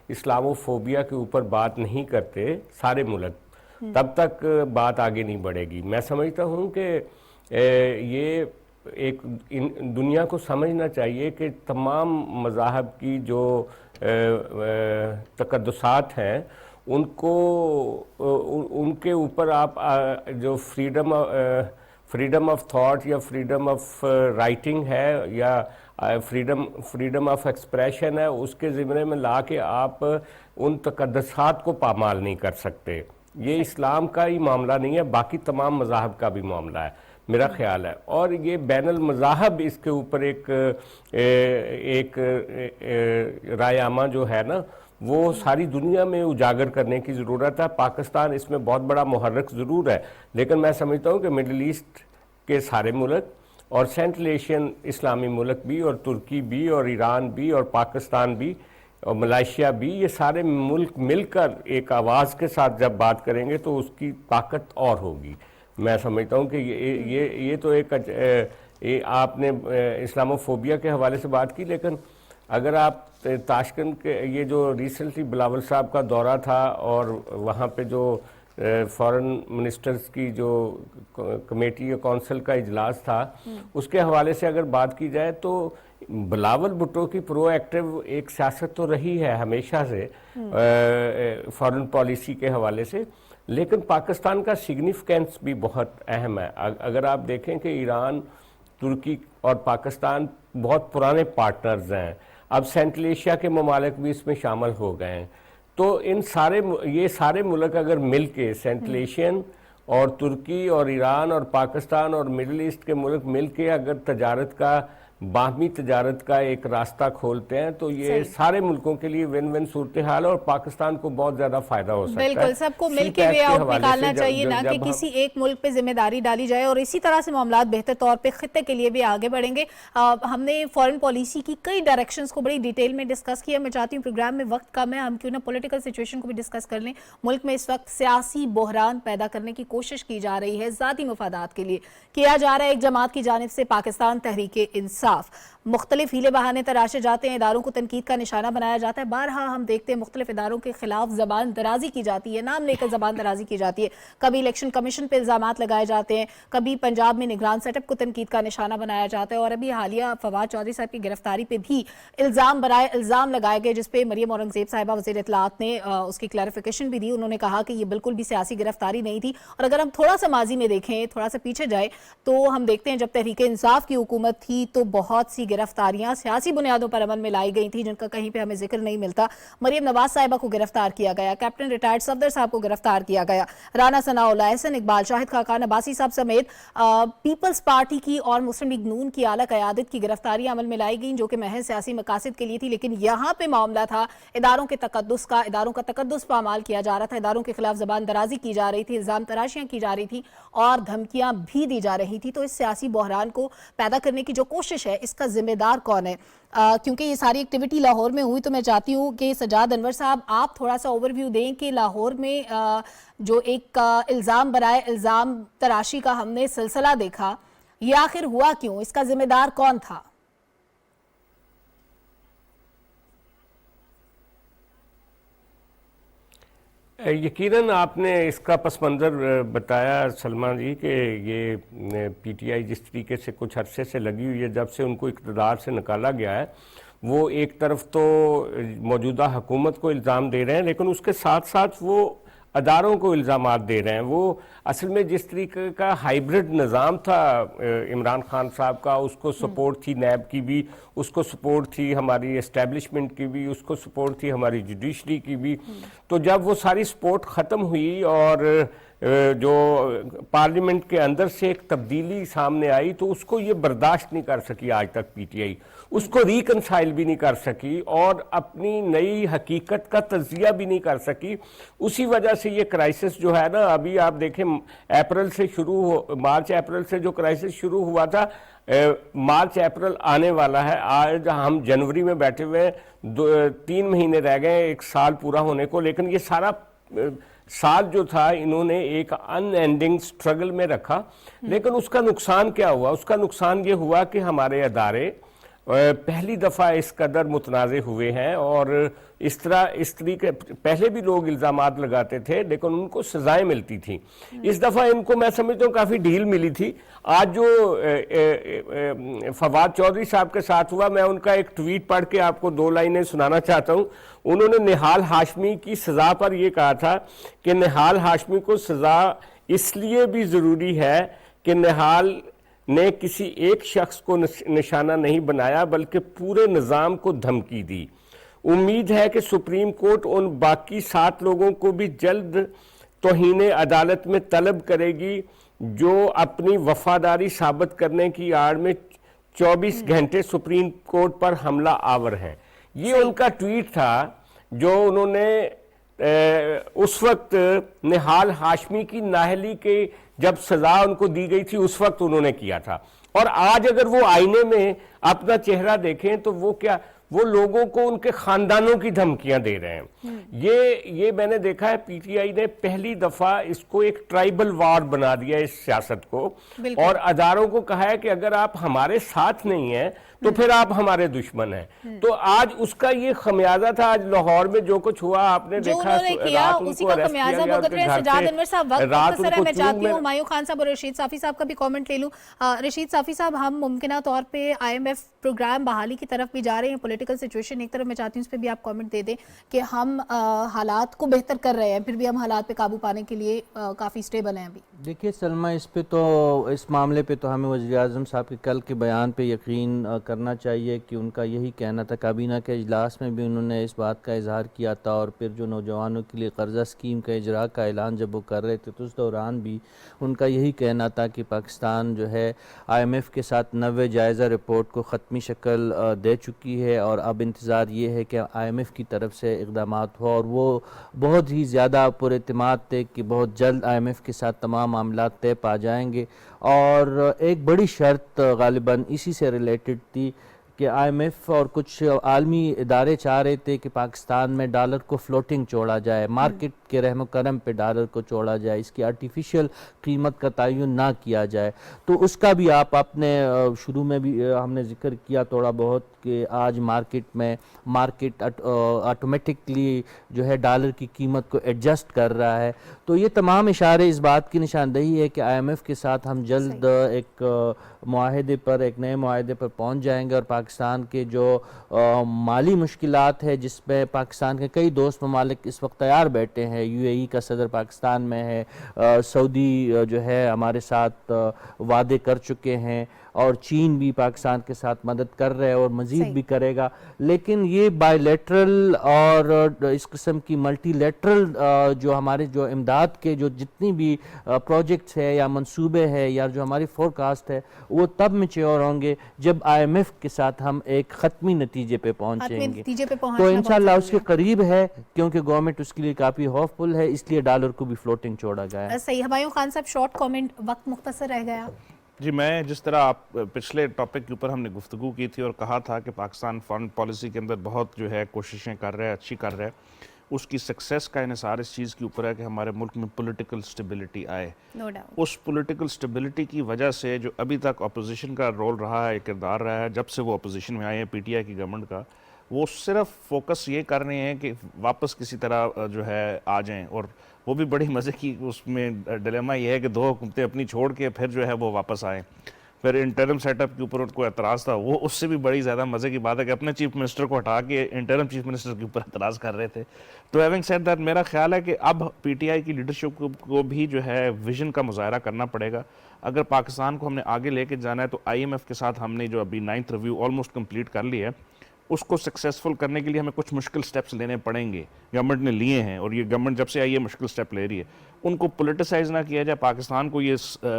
اسلاموفوبیا کے اوپر بات نہیں کرتے سارے ملک، تب تک بات آگے نہیں بڑھے گی. میں سمجھتا ہوں کہ یہ ایک دنیا کو سمجھنا چاہیے کہ تمام مذاہب کی جو تقدسات ہیں ان کو، ان کے اوپر آپ جو فریڈم آف تھاٹ یا فریڈم آف رائٹنگ ہے یا فریڈم آف ایکسپریشن ہے، اس کے زمرے میں لا کے آپ ان تقدسات کو پامال نہیں کر سکتے. یہ اسلام کا ہی معاملہ نہیں ہے، باقی تمام مذاہب کا بھی معاملہ ہے میرا خیال ہے. اور یہ بین المذاہب اس کے اوپر ایک رائے عامہ جو ہے نا، وہ ساری دنیا میں اجاگر کرنے کی ضرورت ہے. پاکستان اس میں بہت بڑا محرک ضرور ہے، لیکن میں سمجھتا ہوں کہ مڈل ایسٹ کے سارے ملک اور سینٹرل ایشین اسلامی ملک بھی اور ترکی بھی اور ایران بھی اور پاکستان بھی اور ملائیشیا بھی، یہ سارے ملک مل کر ایک آواز کے ساتھ جب بات کریں گے تو اس کی طاقت اور ہوگی. میں سمجھتا ہوں کہ یہ تو ایک، آپ نے اسلاموفوبیا کے حوالے سے بات کی، لیکن اگر آپ تاشقند کے یہ جو ریسنٹلی بلاول صاحب کا دورہ تھا اور وہاں پہ جو فارن منسٹرز کی جو کمیٹی یا کونسل کا اجلاس تھا، اس کے حوالے سے اگر بات کی جائے تو بلاول بھٹو کی پرو ایکٹیو ایک سیاست تو رہی ہے ہمیشہ سے فارن پالیسی کے حوالے سے، لیکن پاکستان کا سگنیفیکینس بھی بہت اہم ہے. اگر آپ دیکھیں کہ ایران، ترکی اور پاکستان بہت پرانے پارٹنرز ہیں. اب سینٹرل ایشیا کے ممالک بھی اس میں شامل ہو گئے ہیں. تو یہ سارے ملک اگر مل کے سینٹرل ایشین اور ترکی اور ایران اور پاکستان اور مڈل ایسٹ کے ملک مل کے اگر تجارت کا باہمی تجارت کا ایک راستہ کھولتے ہیں تو یہ سارے ملکوں کے لیے ون ون صورتحال ہے اور پاکستان کو بہت زیادہ فائدہ ہو سکتا ہے. بالکل, سب کو مل کے وے آؤٹ نکالنا چاہیے, نہ کہ کسی ایک ملک پہ ذمہ داری ڈالی جائے, اور اسی طرح سے معاملات بہتر طور پہ خطے کے لیے بھی آگے بڑھیں گے. ہم نے فارن پالیسی کی کئی ڈائریکشنز کو بڑی ڈیٹیل میں ڈسکس کیا. میں چاہتی ہوں پروگرام میں وقت کم ہے, ہم کیوں نہ پولیٹیکل سچویشن کو بھی ڈسکس کر لیں. ملک میں اس وقت سیاسی بحران پیدا کرنے کی کوشش کی جا رہی ہے ذاتی مفادات کے لیے. کیا جا رہا ہے ایک جماعت کی جانب سے پاکستان تحریک انصاف. مختلف ہیلے بہانے تراشے جاتے ہیں, اداروں کو تنقید کا نشانہ بنایا جاتا ہے. بارہا ہم دیکھتے ہیں مختلف اداروں کے خلاف زبان درازی کی جاتی ہے, نام لے کر زبان درازی کی جاتی ہے. کبھی الیکشن کمیشن پہ الزامات لگائے جاتے ہیں, کبھی پنجاب میں نگران سیٹ اپ کو تنقید کا نشانہ بنایا جاتا ہے, اور ابھی حالیہ فواد چودھری صاحب کی گرفتاری پہ بھی الزام لگائے گئے, جس پہ مریم اورنگزیب صاحبہ وزیر اطلاعات نے اس کی کلیریفیکیشن بھی دی. انہوں نے کہا کہ یہ بالکل بھی سیاسی گرفتاری نہیں تھی. اور اگر ہم تھوڑا سا ماضی میں دیکھیں, تھوڑا سا پیچھے جائے, تو ہم دیکھتے ہیں جب تحریک انصاف کی حکومت تھی تو بہت سی گرفتاریاں سیاسی بنیادوں پر عمل میں لائی گئی تھی جن کا کہیں پہ ہمیں ذکر نہیں ملتا. مریم نواز صاحبہ کو گرفتار کیا گیا, کیپٹن ریٹائرڈ صفدر صاحب کو گرفتار کیا گیا, رانا ثناءاللہ, احسن اقبال, شاہد خاقان عباسی صاحب سمیت پیپلز پارٹی کی اور مسلم لیگ نون کی اعلیٰ قیادت کی گرفتاریاں عمل میں لائی گئیں جو کہ محض سیاسی مقاصد کے لیے تھی. لیکن یہاں پہ معاملہ تھا اداروں کے تقدس کا, اداروں کا تقدس پامال کیا جا رہا تھا, اداروں کے خلاف زبان درازی کی جا رہی تھی, الزام تراشیاں کی جا رہی تھی اور دھمکیاں بھی دی جا رہی تھی. تو اس سیاسی بحران کو پیدا کرنے کی جو کوشش ہے اس کا ذمہ دار کون ہے؟ کیونکہ یہ ساری ایکٹیویٹی لاہور میں ہوئی, تو میں چاہتی ہوں کہ سجاد انور صاحب آپ تھوڑا سا اوور ویو دیں کہ لاہور میں جو ایک الزام برائے الزام تراشی کا ہم نے سلسلہ دیکھا, یہ آخر ہوا کیوں, اس کا ذمہ دار کون تھا؟ یقیناً آپ نے اس کا پس منظر بتایا سلمہ جی کہ یہ پی ٹی آئی جس طریقے سے کچھ عرصے سے لگی ہوئی ہے, جب سے ان کو اقتدار سے نکالا گیا ہے, وہ ایک طرف تو موجودہ حکومت کو الزام دے رہے ہیں لیکن اس کے ساتھ ساتھ وہ اداروں کو الزامات دے رہے ہیں. وہ اصل میں جس طریقے کا ہائیبرڈ نظام تھا عمران خان صاحب کا, اس کو سپورٹ تھی نیب کی بھی, اس کو سپورٹ تھی ہماری اسٹیبلشمنٹ کی بھی, اس کو سپورٹ تھی ہماری جوڈیشری کی بھی. تو جب وہ ساری سپورٹ ختم ہوئی اور جو پارلیمنٹ کے اندر سے ایک تبدیلی سامنے آئی تو اس کو یہ برداشت نہیں کر سکی آج تک پی ٹی آئی, اس کو ریکنسائل بھی نہیں کر سکی اور اپنی نئی حقیقت کا تجزیہ بھی نہیں کر سکی. اسی وجہ سے یہ کرائسس جو ہے نا, ابھی آپ دیکھیں مارچ اپریل سے جو کرائسس شروع ہوا تھا, مارچ اپریل آنے والا ہے, آج ہم جنوری میں بیٹھے ہوئے ہیں, 3 مہینے رہ گئے ایک سال پورا ہونے کو, لیکن یہ سارا سال جو تھا انہوں نے ایک ان اینڈنگ سٹرگل میں رکھا. لیکن اس کا نقصان کیا ہوا؟ اس کا نقصان یہ ہوا کہ ہمارے ادارے پہلی دفعہ اس قدر متنازع ہوئے ہیں, اور اس طریقے پہلے بھی لوگ الزامات لگاتے تھے لیکن ان کو سزائیں ملتی تھیں. اس دفعہ ان کو میں سمجھتا ہوں کافی ڈھیل ملی تھی. آج جو فواد چودھری صاحب کے ساتھ ہوا, میں ان کا ایک ٹویٹ پڑھ کے آپ کو 2 لائنیں سنانا چاہتا ہوں. انہوں نے نہال ہاشمی کی سزا پر یہ کہا تھا کہ نہال ہاشمی کو سزا اس لیے بھی ضروری ہے کہ نہال نے کسی ایک شخص کو نشانہ نہیں بنایا بلکہ پورے نظام کو دھمکی دی. امید ہے کہ سپریم کورٹ ان باقی 7 لوگوں کو بھی جلد توہین عدالت میں طلب کرے گی جو اپنی وفاداری ثابت کرنے کی آڑ میں 24 گھنٹے سپریم کورٹ پر حملہ آور ہیں. یہ ان کا ٹویٹ تھا جو انہوں نے اس وقت نہال ہاشمی کی نااہلی کے جب سزا ان کو دی گئی تھی اس وقت انہوں نے کیا تھا. اور آج اگر وہ آئینے میں اپنا چہرہ دیکھیں تو وہ لوگوں کو ان کے خاندانوں کی دھمکیاں دے رہے ہیں. یہ میں نے دیکھا ہے پی ٹی آئی نے پہلی دفعہ اس کو ایک ٹرائبل وار بنا دیا اس سیاست کو, اور اداروں کو کہا ہے کہ اگر آپ ہمارے ساتھ نہیں ہیں تو پھر آپ ہمارے دشمن ہیں. تو آج اس کا یہ خمیازہ تھا. آج لاہور میں جو کچھ ہوا آپ نے دیکھا, اسی کا خمیازہ بھگت رہے ہیں. سجاد انور صاحب وقت مختصر ہے, میں چاہتی ہوں ہمایوں خان صاحب اور رشید صافی صاحب کا بھی کامنٹ لے لوں. رشید صافی صاحب, ہم ممکنہ طور پہ IMF پروگرام بحالی کی طرف بھی جا رہے ہیں, پولیٹیکل سچویشن ایک طرف, میں چاہتی ہوں اس پہ بھی آپ کامنٹ دے دیں کہ ہم حالات کو بہتر کر رہے ہیں, پھر بھی ہم حالات پہ قابو پانے کے لیے کافی سٹیبل ہیں ابھی. دیکھیے سلمہ, اس معاملے پہ تو ہمیں وزیر اعظم صاحب کے کل کے بیان پہ یقین کرنا چاہیے کہ ان کا یہی کہنا تھا، کابینہ کے اجلاس میں بھی انہوں نے اس بات کا اظہار کیا تھا، اور پھر جو نوجوانوں کے لیے قرضہ اسکیم کا اجراء کا اعلان جب وہ کر رہے تھے تو اس دوران بھی ان کا یہی کہنا تھا کہ پاکستان جو ہے آئی ایم ایف کے ساتھ 90 جائزہ رپورٹ کو ختمی شکل دے چکی ہے، اور اب انتظار یہ ہے کہ آئی ایم ایف کی طرف سے اقدامات ہو، اور وہ بہت ہی زیادہ پر اعتماد تھے کہ بہت جلد آئی ایم ایف کے ساتھ تمام معاملات طے پا جائیں گے۔ اور ایک بڑی شرط غالباً اسی سے ریلیٹڈ تھی کہ آئی ایم ایف اور کچھ عالمی ادارے چاہ رہے تھے کہ پاکستان میں ڈالر کو فلوٹنگ چھوڑا جائے، مارکیٹ کے رحم و کرم پہ ڈالر کو چھوڑا جائے، اس کی آرٹیفیشل قیمت کا تعین نہ کیا جائے۔ تو اس کا بھی آپ اپنے شروع میں بھی ہم نے ذکر کیا تھوڑا بہت کہ آج مارکیٹ آٹومیٹکلی جو ہے ڈالر کی قیمت کو ایڈجسٹ کر رہا ہے۔ تو یہ تمام اشارے اس بات کی نشاندہی ہے کہ آئی ایم ایف کے ساتھ ہم جلد ایک معاہدے پر، ایک نئے معاہدے پر پہنچ جائیں گے، اور پاکستان کے جو مالی مشکلات ہے جس میں پاکستان کے کئی دوست ممالک اس وقت تیار بیٹھے ہیں، یو اے ای کا صدر پاکستان میں ہے، سعودی جو ہے ہمارے ساتھ وعدے کر چکے ہیں، اور چین بھی پاکستان کے ساتھ مدد کر رہے اور مزید بھی کرے گا، لیکن یہ بائی لیٹرل اور اس قسم کی ملٹی لیٹرل جو ہمارے جو امداد کے جو جتنی بھی پروجیکٹس ہے یا منصوبے ہیں یا جو ہماری فورکاسٹ ہے وہ تب میچیور ہوں گے جب آئی ایم ایف کے ساتھ ہم ایک ختمی نتیجے پہ پہنچیں گے۔ تو انشاءاللہ اس کے قریب ہے، کیونکہ گورنمنٹ اس کے لیے کافی ہوپ فل ہے، اس لیے ڈالر کو بھی فلوٹنگ چھوڑا گیا ہے۔ صحیح۔ ہمایوں خان صاحب شارٹ کامنٹ، وقت مختصر رہ گیا۔ جی، میں جس طرح آپ پچھلے ٹاپک کے اوپر ہم نے گفتگو کی تھی اور کہا تھا کہ پاکستان فارن پالیسی کے اندر بہت جو ہے کوششیں کر رہا ہے، اچھی کر رہا ہے، اس کی سکسیس کا انحصار اس چیز کے اوپر ہے کہ ہمارے ملک میں پولیٹیکل سٹیبلٹی آئے۔ اس پولیٹیکل سٹیبلٹی کی وجہ سے جو ابھی تک اپوزیشن کا رول رہا ہے، کردار رہا ہے، جب سے وہ اپوزیشن میں آئے ہیں پی ٹی آئی کی گورنمنٹ کا، وہ صرف فوکس یہ کر رہے ہیں کہ واپس کسی طرح جو ہے آ جائیں، اور وہ بھی بڑی مزے کی اس میں ڈیلیما یہ ہے کہ 2 حکومتیں اپنی چھوڑ کے پھر جو ہے وہ واپس آئیں۔ پھر انٹرم سیٹ اپ کے اوپر ان کو اعتراض تھا، وہ اس سے بھی بڑی زیادہ مزے کی بات ہے کہ اپنے چیف منسٹر کو ہٹا کے انٹرم چیف منسٹر کے اوپر اعتراض کر رہے تھے۔ تو ہیونگ سیڈ دیٹ، میرا خیال ہے کہ اب پی ٹی آئی کی لیڈرشپ کو بھی جو ہے ویژن کا مظاہرہ کرنا پڑے گا۔ اگر پاکستان کو ہم نے آگے لے کے جانا ہے تو آئی ایم ایف کے ساتھ ہم نے جو ابھی 9th ریویو آلموسٹ کمپلیٹ کر لی ہے، اس کو سکسیسفل کرنے کے لیے ہمیں کچھ مشکل سٹیپس لینے پڑیں گے، گورنمنٹ نے لیے ہیں، اور یہ گورنمنٹ جب سے آئی ہے مشکل سٹیپ لے رہی ہے، ان کو پولیٹیسائز نہ کیا جائے، پاکستان کو یہ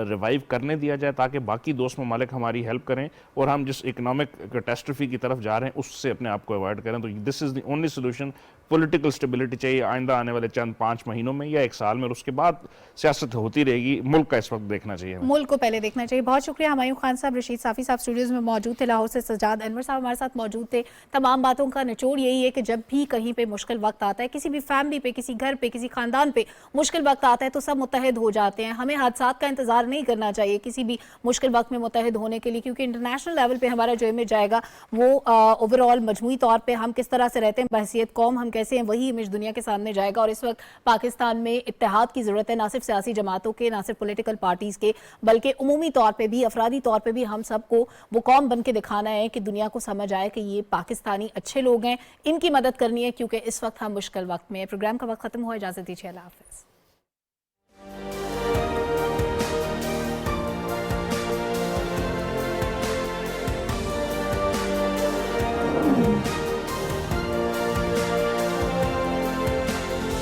ریوائیو کرنے دیا جائے تاکہ باقی دوست ممالک ہماری ہیلپ کریں اور ہم جس اکنامک کیٹاسٹرفی کی طرف جا رہے ہیں اس سے اپنے آپ کو اوائڈ کریں۔ تو this is the only solution. Political stability چاہیے آئندہ آنے والے چند 5 مہینوں میں یا 1 سال میں، اور اس کے بعد سیاست ہوتی رہے گی۔ ملک کا اس وقت دیکھنا چاہیے، ملک کو پہلے دیکھنا چاہیے۔ بہت شکریہ ہمایوں خان صاحب، رشید صافی صاحب اسٹوڈیوز میں موجود تھے، لاہور سے سجاد انور صاحب ہمارے ساتھ موجود تھے۔ تمام باتوں کا نچوڑ یہی ہے کہ جب بھی کہیں پہ مشکل وقت آتا ہے، کسی بھی فیملی پہ، کسی گھر پہ، کسی خاندان پہ مشکل وقت آتا ہے تو سب متحد ہو جاتے ہیں۔ ہمیں حادثات کا انتظار نہیں کرنا چاہیے کسی بھی مشکل وقت میں متحد ہونے کے لیے، کیونکہ انٹرنیشنل لیول پہ ہمارا جو امیج جائے گا وہ اوور آل مجموعی طور پہ ہم کس طرح سے رہتے ہیں، بحیثیت قوم ہم کیسے ہیں، وہی امیج دنیا کے سامنے جائے گا۔ اور اس وقت پاکستان میں اتحاد کی ضرورت ہے، نہ صرف سیاسی جماعتوں کے، نہ صرف پولیٹیکل پارٹیز کے، بلکہ عمومی طور پہ بھی، افرادی طور پہ بھی ہم سب کو وہ قوم بن کے دکھانا ہے کہ دنیا کو سمجھ آئے کہ یہ پاکستانی اچھے لوگ ہیں، ان کی مدد کرنی ہے، کیونکہ اس وقت ہم مشکل وقت میں۔ پروگرام کا وقت ختم ہوا، اجازت دیجیے، اللہ حافظ۔